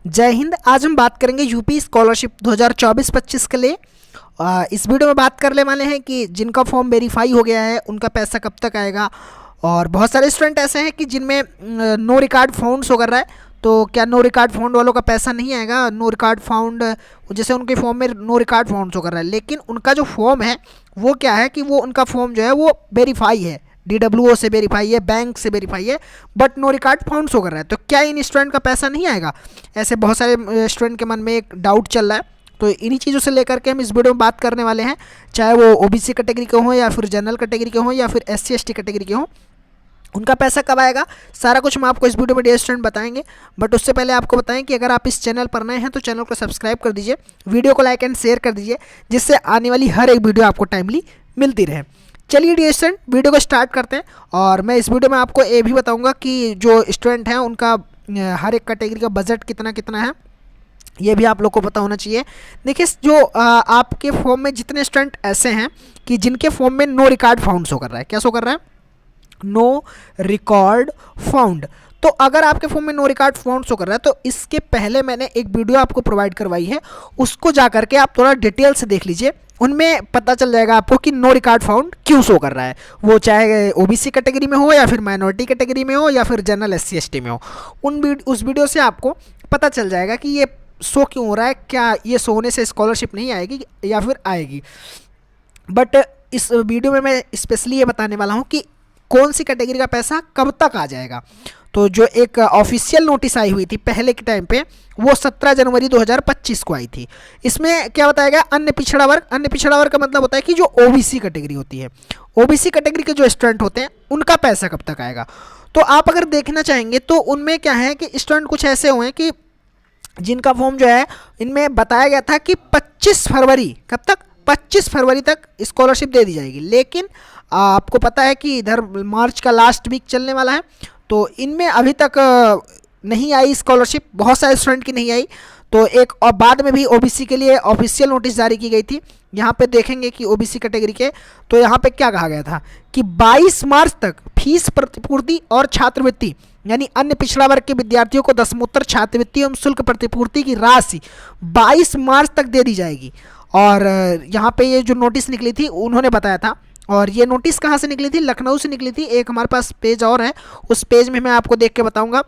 जय हिंद। आज हम बात करेंगे यूपी स्कॉलरशिप 2024-25 के लिए। इस वीडियो में बात करने वाले हैं कि जिनका फॉर्म वेरीफाई हो गया है उनका पैसा कब तक आएगा। और बहुत सारे स्टूडेंट ऐसे हैं कि जिनमें नो रिकॉर्ड फाउंड शो कर रहा है, तो क्या नो रिकॉर्ड फाउंड वालों का पैसा नहीं आएगा। नो रिकॉर्ड फाउंड जैसे उनके फॉर्म में नो रिकॉर्ड फाउंड शो कर रहा है, लेकिन उनका जो फॉर्म है वो क्या है कि वो उनका फॉर्म जो है वो वेरीफाई है, DWO से वेरीफाई है, बैंक से वेरीफाई है, but no record found show कर रहा है। तो क्या इन स्टूडेंट का पैसा नहीं आएगा? ऐसे बहुत सारे स्टूडेंट के मन में एक डाउट चल रहा है। तो इन्हीं चीज़ों से लेकर के हम इस वीडियो में बात करने वाले हैं, चाहे वो OBC कैटेगरी के हों या फिर जनरल कैटेगरी के हों या फिर SC ST कैटेगरी के हों, उनका पैसा कब आएगा। सारा कुछ हम आपको इस वीडियो में डियर स्टूडेंट बताएंगे। बट उससे पहले आपको बताएं कि अगर आप इस चैनल पर नए हैं तो चैनल को सब्सक्राइब कर दीजिए, वीडियो को लाइक एंड शेयर कर दीजिए, जिससे आने वाली हर एक वीडियो आपको टाइमली मिलती रहे। चलिए डियर स्टूडेंट, वीडियो को स्टार्ट करते हैं। और मैं इस वीडियो में आपको ये भी बताऊंगा कि जो स्टूडेंट हैं उनका हर एक कैटेगरी का बजट कितना कितना है, ये भी आप लोग को पता होना चाहिए। देखिए, जो आपके फॉर्म में जितने स्टूडेंट ऐसे हैं कि जिनके फॉर्म में नो रिकॉर्ड फाउंड शो कर रहा है, क्या शो कर रहा है? No record found. तो अगर आपके फॉर्म में नो रिकॉर्ड फाउंड शो कर रहा है तो इसके पहले मैंने एक वीडियो आपको प्रोवाइड करवाई है, उसको जा करके आप थोड़ा डिटेल से देख लीजिए। उनमें पता चल जाएगा आपको कि नो रिकॉर्ड फाउंड क्यों शो कर रहा है, वो चाहे OBC कैटेगरी में हो या फिर माइनॉरिटी कैटेगरी में हो या फिर जनरल SC ST में हो। उस वीडियो से आपको पता चल जाएगा कि ये शो क्यों हो रहा है, क्या ये शो होने से स्कॉलरशिप नहीं आएगी या फिर आएगी। बट इस वीडियो में मैं स्पेशली ये बताने वाला हूँ कि कौन सी कैटेगरी का पैसा कब तक आ जाएगा। तो जो एक ऑफिशियल नोटिस आई हुई थी पहले के टाइम पे, वो 17 जनवरी 2025 को आई थी। इसमें क्या बताया गया? अन्य पिछड़ा वर्ग। अन्य पिछड़ा वर्ग का मतलब होता है कि जो OBC कैटेगरी होती है, OBC कैटेगरी के जो स्टूडेंट होते हैं उनका पैसा कब तक आएगा। तो आप अगर देखना चाहेंगे तो उनमें क्या है कि स्टूडेंट कुछ ऐसे हुए हैं कि जिनका फॉर्म जो है, इनमें बताया गया था कि 25 फरवरी, कब तक? 25 फरवरी तक स्कॉलरशिप दे दी जाएगी। लेकिन आपको पता है कि इधर मार्च का लास्ट वीक चलने वाला है, तो इनमें अभी तक नहीं आई स्कॉलरशिप, बहुत सारे स्टूडेंट की नहीं आई। तो एक और बाद में भी OBC के लिए ऑफिशियल नोटिस जारी की गई थी। यहाँ पे देखेंगे कि OBC कैटेगरी के, तो यहाँ पे क्या कहा गया था कि 22 मार्च तक फीस प्रतिपूर्ति और छात्रवृत्ति, यानी अन्य पिछड़ा वर्ग के विद्यार्थियों को दसमोत्तर छात्रवृत्ति एवं शुल्क प्रतिपूर्ति की राशि 22 मार्च तक दे दी जाएगी। और यहाँ पे ये जो नोटिस निकली थी उन्होंने बताया था। और ये नोटिस कहाँ से निकली थी? लखनऊ से निकली थी। एक हमारे पास पेज और है, उस पेज में मैं आपको देख के बताऊंगा।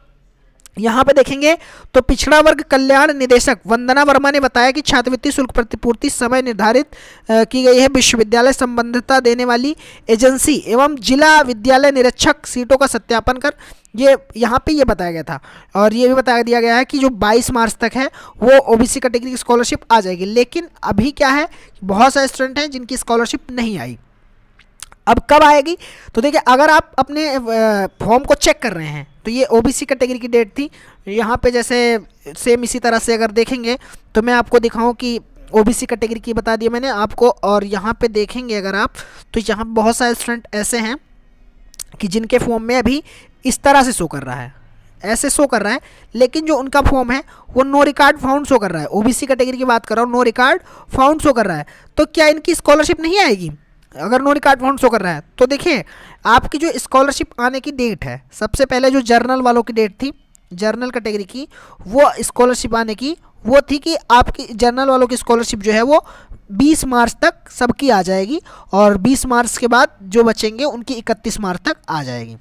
यहाँ पे देखेंगे तो पिछड़ा वर्ग कल्याण निदेशक वंदना वर्मा ने बताया कि छात्रवृत्ति शुल्क प्रतिपूर्ति समय निर्धारित की गई है। विश्वविद्यालय संबद्धता देने वाली एजेंसी एवं जिला विद्यालय निरीक्षक सीटों का सत्यापन कर, ये यहाँ पे ये बताया गया था। और ये भी बता दिया गया है कि जो 22 मार्च तक है वो OBC कैटेगरी की स्कॉलरशिप आ जाएगी। लेकिन अभी क्या है, बहुत सारे स्टूडेंट हैं जिनकी स्कॉलरशिप नहीं आई। अब कब आएगी? तो देखिए, अगर आप अपने फॉर्म को चेक कर रहे हैं तो ये OBC कैटेगरी की डेट थी। यहाँ पे जैसे सेम इसी तरह से अगर देखेंगे तो मैं आपको दिखाऊं कि OBC कैटेगरी की बता दिया मैंने आपको। और यहाँ पे देखेंगे अगर आप, तो यहाँ बहुत सारे स्टूडेंट ऐसे हैं कि जिनके फॉर्म में अभी इस तरह से शो कर रहा है, ऐसे शो कर रहा है, लेकिन जो उनका फॉर्म है वो नो रिकॉर्ड फाउंड शो कर रहा है। OBC कैटेगरी की बात कर रहा हूँ, नो रिकॉर्ड फाउंड शो कर रहा है। तो क्या इनकी स्कॉलरशिप नहीं आएगी अगर नो रिकॉर्ड फाउंड शो कर रहा है? तो देखिए, आपकी जो स्कॉलरशिप आने की डेट है, सबसे पहले जो जर्नल वालों की डेट थी, जर्नल कैटेगरी की, वो स्कॉलरशिप आने की वो थी कि आपकी जर्नल वालों की स्कॉलरशिप जो है वो 20 मार्च तक सबकी आ जाएगी। और 20 मार्च के बाद जो बचेंगे उनकी 31 मार्च तक आ जाएगी,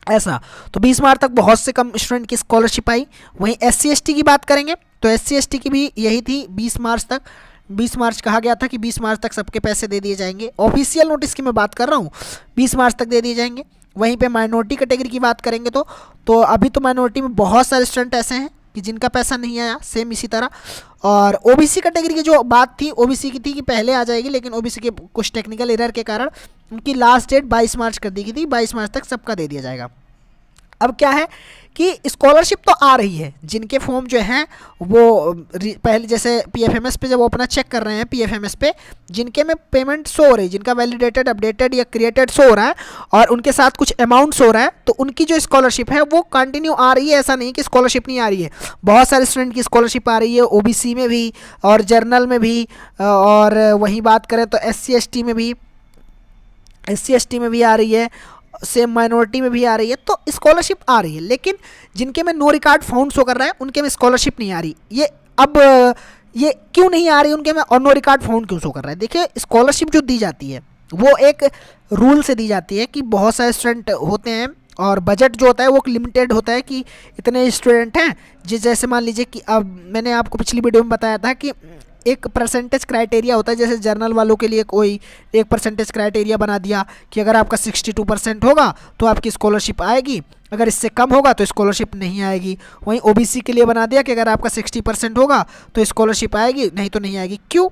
ऐसा। तो 20 मार्च तक बहुत से कम स्टूडेंट की स्कॉलरशिप आई। वहीं SC ST की बात करेंगे तो SC ST की भी यही थी, 20 मार्च तक। 20 मार्च कहा गया था कि 20 मार्च तक सबके पैसे दे दिए जाएंगे। ऑफिशियल नोटिस की मैं बात कर रहा हूँ, 20 मार्च तक दे दिए जाएंगे। वहीं पे माइनॉरिटी कैटेगरी की बात करेंगे तो अभी तो माइनॉरिटी में बहुत सारे स्टूडेंट ऐसे हैं कि जिनका पैसा नहीं आया, सेम इसी तरह। और OBC कैटेगरी की जो बात थी, OBC की थी कि पहले आ जाएगी, लेकिन OBC के कुछ टेक्निकल एरर के कारण उनकी लास्ट डेट 22 मार्च कर दी गई थी। 22 मार्च तक सबका दे दिया जाएगा। अब क्या है कि स्कॉलरशिप तो आ रही है, जिनके फॉर्म जो हैं वो पहले जैसे PFMS पे जब वो अपना चेक कर रहे हैं, PFMS पे जिनके में पेमेंट शो हो रही है, जिनका वैलिडेटेड, अपडेटेड या क्रिएटेड शो हो रहा है और उनके साथ कुछ अमाउंट शो हो रहा है, तो उनकी जो स्कॉलरशिप है वो कंटिन्यू आ रही है। ऐसा नहीं कि स्कॉलरशिप नहीं आ रही है, बहुत सारे स्टूडेंट की स्कॉलरशिप आ रही है, OBC में भी और जर्नल में भी। और वहीं बात करें तो SC ST में भी आ रही है। सेम माइनॉरिटी में भी आ रही है, तो स्कॉलरशिप आ रही है। लेकिन जिनके में नो रिकॉर्ड फाउंड शो कर रहा है उनके में स्कॉलरशिप नहीं आ रही। ये क्यों नहीं आ रही उनके में, और नो रिकॉर्ड फाउंड क्यों शो कर रहा है? देखिए, स्कॉलरशिप जो दी जाती है वो एक रूल से दी जाती है कि बहुत सारे स्टूडेंट होते हैं और बजट जो होता है वो लिमिटेड होता है कि इतने स्टूडेंट हैं। जैसे मान लीजिए कि अब मैंने आपको पिछली वीडियो में बताया था कि एक परसेंटेज क्राइटेरिया होता है, जैसे जर्नल वालों के लिए कोई एक परसेंटेज क्राइटेरिया बना दिया कि अगर आपका 62% होगा तो आपकी स्कॉलरशिप आएगी, अगर इससे कम होगा तो स्कॉलरशिप नहीं आएगी। वहीं ओबीसी के लिए बना दिया कि अगर आपका 60% होगा तो स्कॉलरशिप आएगी, नहीं तो नहीं आएगी। क्यों?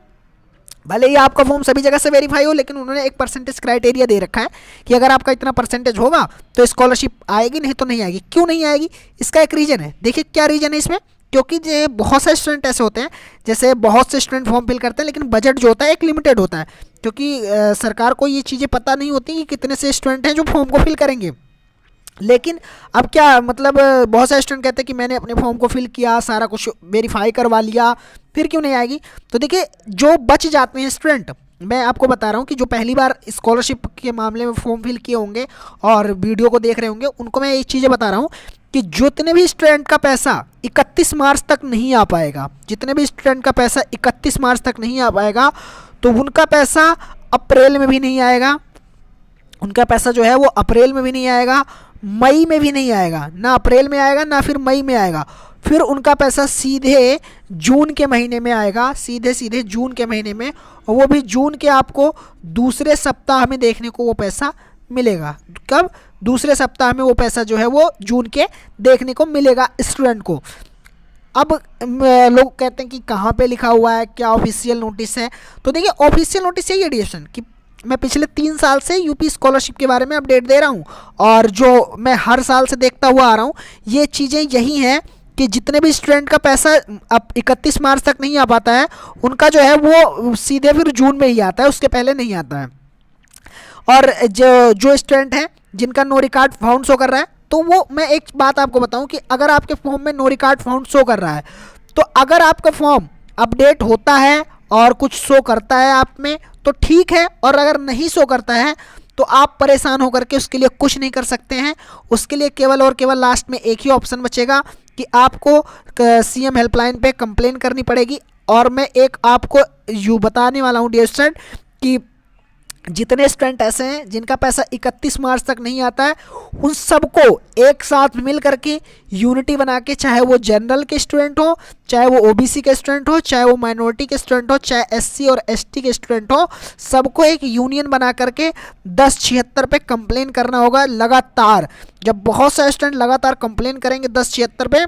भले ही आपका फॉर्म सभी जगह से वेरीफाई हो, लेकिन उन्होंने एक परसेंटेज क्राइटेरिया दे रखा है कि अगर आपका इतना परसेंटेज होगा तो स्कॉलरशिप आएगी, नहीं तो नहीं आएगी। क्यों नहीं आएगी? इसका एक रीज़न है। देखिए क्या रीज़न है इसमें, क्योंकि जो बहुत सारे स्टूडेंट ऐसे होते हैं, जैसे बहुत से स्टूडेंट फॉर्म फिल करते हैं लेकिन बजट जो होता है एक लिमिटेड होता है, क्योंकि सरकार को ये चीज़ें पता नहीं होती कि कितने से स्टूडेंट हैं जो फॉर्म को फिल करेंगे। लेकिन अब क्या मतलब, बहुत सारे स्टूडेंट कहते हैं कि मैंने अपने फॉर्म को फिल किया, सारा कुछ वेरीफाई करवा लिया, फिर क्यों नहीं आएगी? तो देखिए, जो बच जाते हैं स्टूडेंट, मैं आपको बता रहा हूँ कि जो पहली बार स्कॉलरशिप के मामले में फॉर्म फिल किए होंगे और वीडियो को देख रहे होंगे, उनको मैं ये चीज़ें बता रहा हूँ कि जितने भी स्टूडेंट का पैसा 31 मार्च तक नहीं आ पाएगा, जितने भी स्टूडेंट का पैसा 31 मार्च तक नहीं आ पाएगा, तो उनका पैसा अप्रैल में भी नहीं आएगा, उनका पैसा जो है वो अप्रैल में भी नहीं आएगा, मई में भी नहीं आएगा, ना अप्रैल में आएगा ना फिर मई में आएगा। फिर उनका पैसा सीधे जून के महीने में आएगा, सीधे जून के महीने में, और वो भी जून के आपको दूसरे सप्ताह में देखने को वो पैसा मिलेगा। कब? दूसरे सप्ताह में वो पैसा जो है वो जून के देखने को मिलेगा स्टूडेंट को। अब लोग कहते हैं कि कहाँ पे लिखा हुआ है, क्या ऑफिशियल नोटिस है? तो देखिए, ऑफिशियल नोटिस है ये डिएशन कि मैं पिछले 3 साल से यूपी स्कॉलरशिप के बारे में अपडेट दे रहा हूँ, और जो मैं हर साल से देखता हुआ आ रहा हूँ, ये चीज़ें यही हैं कि जितने भी स्टूडेंट का पैसा अब 31 मार्च तक नहीं आ पाता है, उनका जो है वो सीधे फिर जून में ही आता है, उसके पहले नहीं आता है। और जो स्टूडेंट हैं जिनका नो रिकॉर्ड फाउंड शो कर रहा है, तो वो मैं एक बात आपको बताऊं कि अगर आपके फॉर्म में नो रिकॉर्ड फाउंड शो कर रहा है, तो अगर आपका फॉर्म अपडेट होता है और कुछ शो करता है आप में तो ठीक है, और अगर नहीं शो करता है तो आप परेशान होकर के उसके लिए कुछ नहीं कर सकते हैं। उसके लिए केवल और केवल लास्ट में एक ही ऑप्शन बचेगा कि आपको सीएम हेल्पलाइन पे कंप्लेन करनी पड़ेगी। और मैं एक आपको यूँ बताने वाला हूँ डियर स्टूडेंट कि जितने स्टूडेंट ऐसे हैं जिनका पैसा 31 मार्च तक नहीं आता है, उन सबको एक साथ मिल करके यूनिटी बना के, चाहे वो जनरल के स्टूडेंट हो, चाहे वो ओबीसी के स्टूडेंट हो, चाहे वो माइनॉरिटी के स्टूडेंट हो, चाहे एससी और एसटी के स्टूडेंट हो, सबको एक यूनियन बना करके 1076 पे कंप्लेन करना होगा लगातार। जब बहुत सारे स्टूडेंट लगातार कंप्लेन करेंगे 1076 पे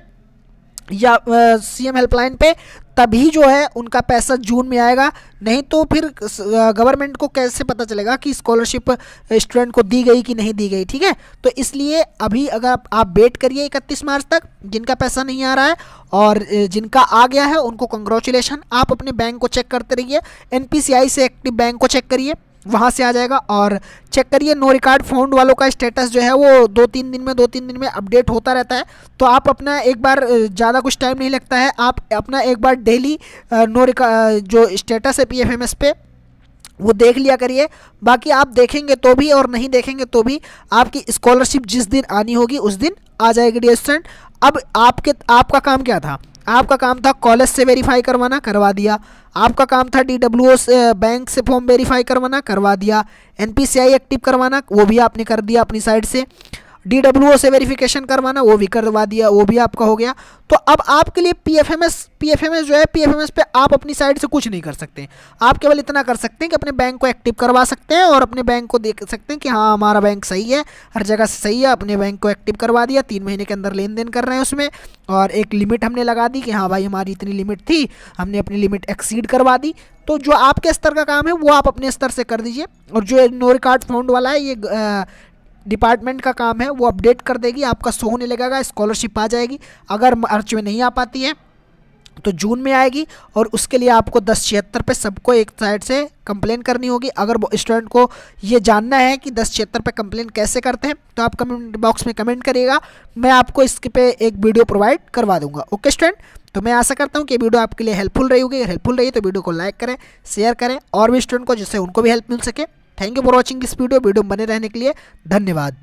या सीएम हेल्पलाइन पे, तभी जो है उनका पैसा जून में आएगा। नहीं तो फिर गवर्नमेंट को कैसे पता चलेगा कि स्कॉलरशिप स्टूडेंट को दी गई कि नहीं दी गई? ठीक है, तो इसलिए अभी अगर आप वेट करिए 31 मार्च तक, जिनका पैसा नहीं आ रहा है और जिनका आ गया है उनको कंग्रेचुलेशन। आप अपने बैंक को चेक करते रहिए, एनपीसीआई से एक्टिव बैंक को चेक करिए, वहाँ से आ जाएगा। और चेक करिए नो रिकॉर्ड फाउंड वालों का स्टेटस जो है वो 2-3 दिन में अपडेट होता रहता है। तो आप अपना एक बार, ज़्यादा कुछ टाइम नहीं लगता है, आप अपना एक बार डेली नो रिकॉर्ड जो स्टेटस है पीएफएमएस पे वो देख लिया करिए। बाकी आप देखेंगे तो भी और नहीं देखेंगे तो भी आपकी स्कॉलरशिप जिस दिन आनी होगी उस दिन आ जाएगी डियर स्टूडेंट। अब आपका काम क्या था? आपका काम था कॉलेज से वेरीफाई करवाना, करवा दिया। आपका काम था डीडब्ल्यूओ से बैंक से फॉर्म वेरीफाई करवाना, करवा दिया। एनपीसीआई एक्टिव करवाना, वो भी आपने कर दिया अपनी साइड से। डीडब्ल्यूओ से वेरिफिकेशन करवाना, वो भी करवा दिया, वो भी आपका हो गया। तो अब आपके लिए पीएफएमएस जो है, पीएफएमएस पे आप अपनी साइड से कुछ नहीं कर सकते। आप केवल इतना कर सकते हैं कि अपने बैंक को एक्टिव करवा सकते हैं और अपने बैंक को देख सकते हैं कि हाँ हमारा बैंक सही है, हर जगह से सही है। अपने बैंक को एक्टिव करवा दिया, 3 महीने के अंदर लेन देन कर रहे हैं उसमें, और एक लिमिट हमने लगा दी कि हाँ भाई हमारी इतनी लिमिट थी, हमने अपनी लिमिट एक्सीड करवा दी। तो जो आपके स्तर का काम है वो आप अपने स्तर से कर दीजिए। और जो नो रिकॉर्ड फाउंड वाला है, ये डिपार्टमेंट का काम है, वो अपडेट कर देगी, आपका शो होने लगेगा, स्कॉलरशिप आ जाएगी। अगर मार्च में नहीं आ पाती है तो जून में आएगी, और उसके लिए आपको 1076 पे सबको एक साइड से कंप्लेन करनी होगी। अगर स्टूडेंट को ये जानना है कि 1076 पे कंप्लेन कैसे करते हैं तो आप कमेंट बॉक्स में कमेंट करिएगा, मैं आपको इसके पे एक वीडियो प्रोवाइड करवा दूंगा। ओके स्टूडेंट, तो मैं आशा करता हूँ कि वीडियो आपके लिए हेल्पफुल रही होगी। अगर हेल्पफुल रही तो वीडियो को लाइक करें, शेयर करें और भी स्टूडेंट को, जिससे उनको भी हेल्प मिल सके। Thank you for watching this video में बने रहने के लिए धन्यवाद।